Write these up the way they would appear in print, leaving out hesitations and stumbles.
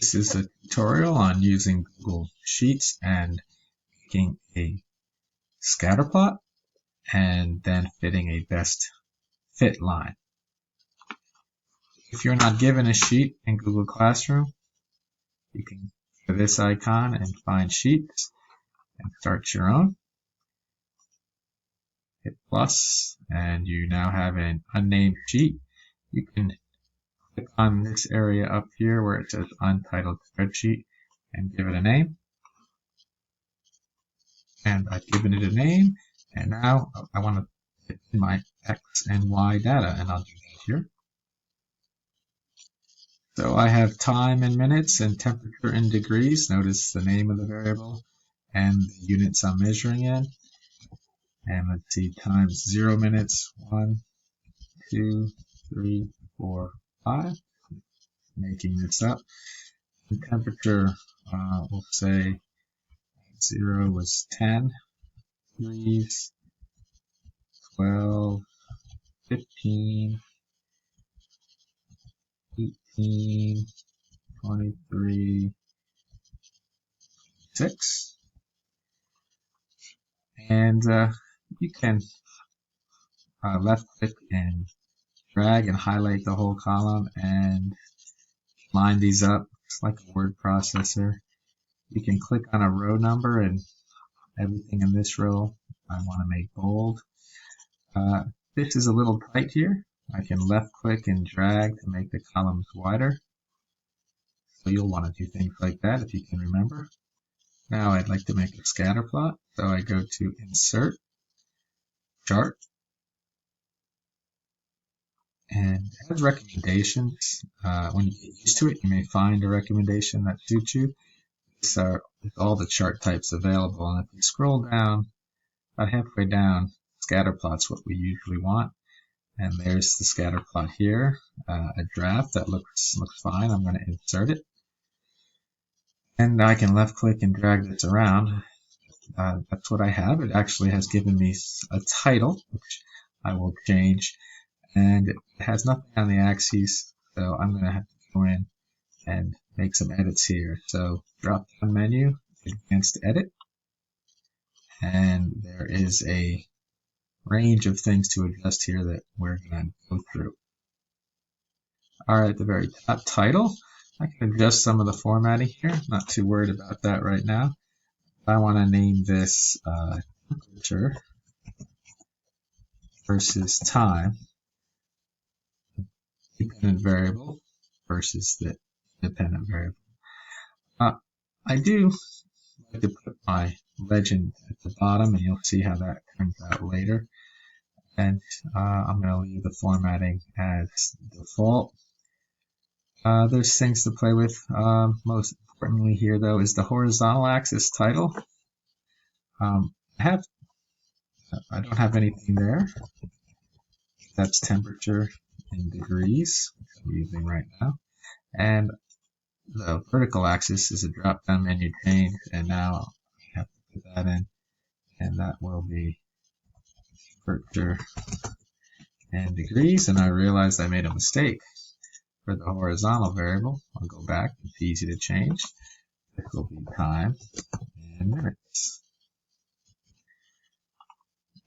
This is a tutorial on using Google Sheets and making a scatterplot and then fitting a best fit line. If you're not given a sheet in Google Classroom, you can go to this icon and find Sheets and start your own. Hit plus and you now have an unnamed sheet. You can click on this area up here where it says Untitled Spreadsheet and give it a name. And I've given it a name, and now I want to put in my X and Y data, and I'll do that here. So I have time in minutes and temperature in degrees. Notice the name of the variable and the units I'm measuring in. And let's see, times 0 minutes, 1, 2, 3, 4, 5. Making this up. The temperature, we'll say 0 was 10 degrees, 12, 15, 18, 23, 6. And you can left click and drag and highlight the whole column and line these up. It's like a word processor. You can click on a row number and everything in this row I want to make bold. This is a little tight here. I can left click and drag to make the columns wider. So you'll want to do things like that if you can remember. Now I'd like to make a scatter plot. So I go to Insert, Chart, and it has recommendations. When you get used to it, you may find a recommendation that suits you. These are all the chart types available, and if you scroll down, about halfway down, scatter plot's what we usually want. And there's the scatter plot here, a draft that looks fine. I'm going to insert it. And I can left click and drag this around. That's what I have. It actually has given me a title, which I will change. And it has nothing on the axes, so I'm going to have to go in and make some edits here. So drop down menu, Advanced Edit, and there is a range of things to adjust here that we're going to go through. Alright, at the very top, title. I can adjust some of the formatting here. Not too worried about that right now. I want to name this temperature versus time, dependent variable versus the dependent variable. I do like to put my legend at the bottom, and you'll see how that turns out later. And I'm going to leave the formatting as default. There's things to play with. Most importantly here, though, is the horizontal axis title. I don't have anything there. That's temperature in degrees, which I'm using right now. And the vertical axis is a drop-down menu change, and now I have to put that in, and that will be temperature and degrees. And I realized I made a mistake for the horizontal variable. I'll go back. It's easy to change. This will be time and minutes.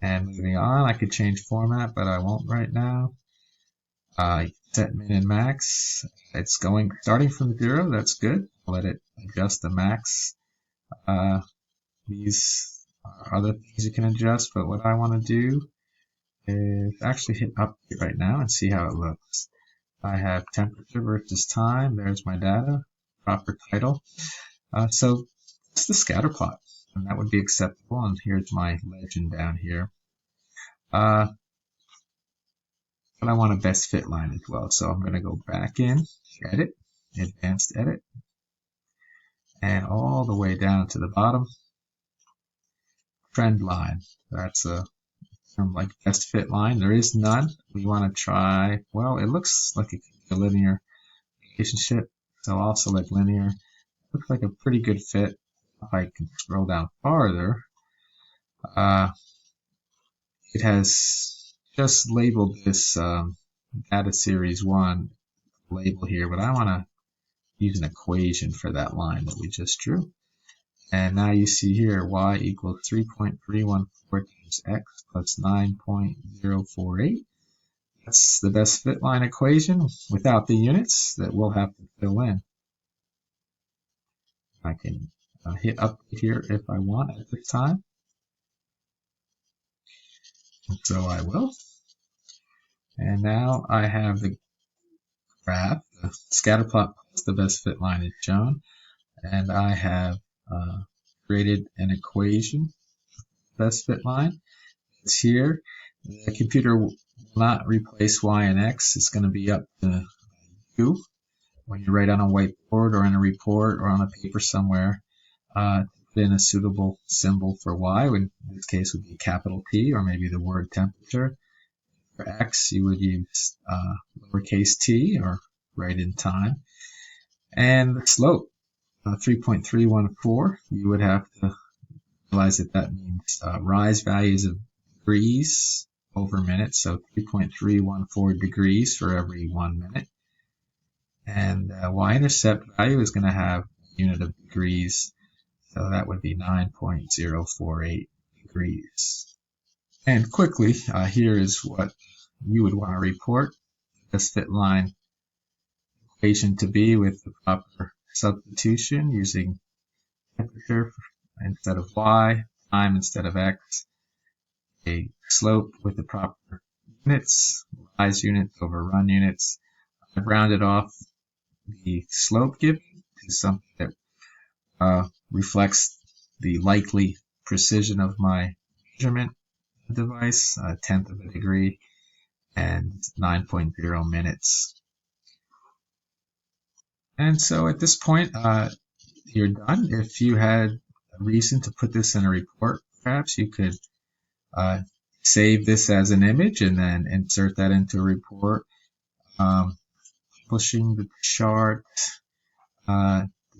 And moving on, I could change format, but I won't right now. Set min and max. It's starting from 0. That's good. I'll let it adjust the max. These are other things you can adjust, but what I want to do is actually hit up right now and see how it looks. I have temperature versus time. There's my data, proper title. So it's the scatter plot, and that would be acceptable. And here's my legend down here. But I want a best fit line as well. So I'm going to go back in, edit, advanced edit, and all the way down to the bottom, trend line. That's a term like best fit line. There is none. We want to try, well, it looks like it could be a linear relationship. So I'll select linear. Looks like a pretty good fit. If I can scroll down farther, it has just labeled this data series 1 label here, but I want to use an equation for that line that we just drew. And now you see here y equals 3.314 times x plus 9.048. That's the best fit line equation without the units that we'll have to fill in. I can hit update here if I want at this time. And so I will. And now I have the graph, the scatterplot plus the best fit line is shown. And I have created an equation, best fit line. It's here. The computer will not replace y and x. It's going to be up to you when you write on a whiteboard or in a report or on a paper somewhere to put in a suitable symbol for y. In this case would be capital T, or maybe the word temperature. For x, you would use lowercase t, or write in time. And the slope, 3.314, you would have to realize that that means rise values of degrees over minutes, so 3.314 degrees for every 1 minute. And y-intercept value is going to have a unit of degrees, so that would be 9.048 degrees. And quickly, here is what you would want to report this fit line equation to be with the proper substitution using temperature instead of y, time instead of x, a slope with the proper units, rise units over run units. I've rounded off the slope given to something that reflects the likely precision of my measurement device, a tenth of a degree, and 9.0 minutes. And so at this point, you're done. If you had a reason to put this in a report, perhaps you could save this as an image and then insert that into a report. Publishing the chart,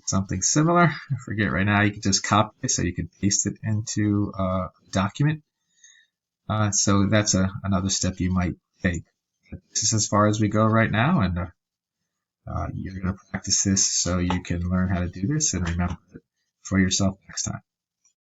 something similar. I forget right now. You can just copy it so you can paste it into a document. So that's another step you might take. This is as far as we go right now, and you're going to practice this so you can learn how to do this and remember it for yourself next time.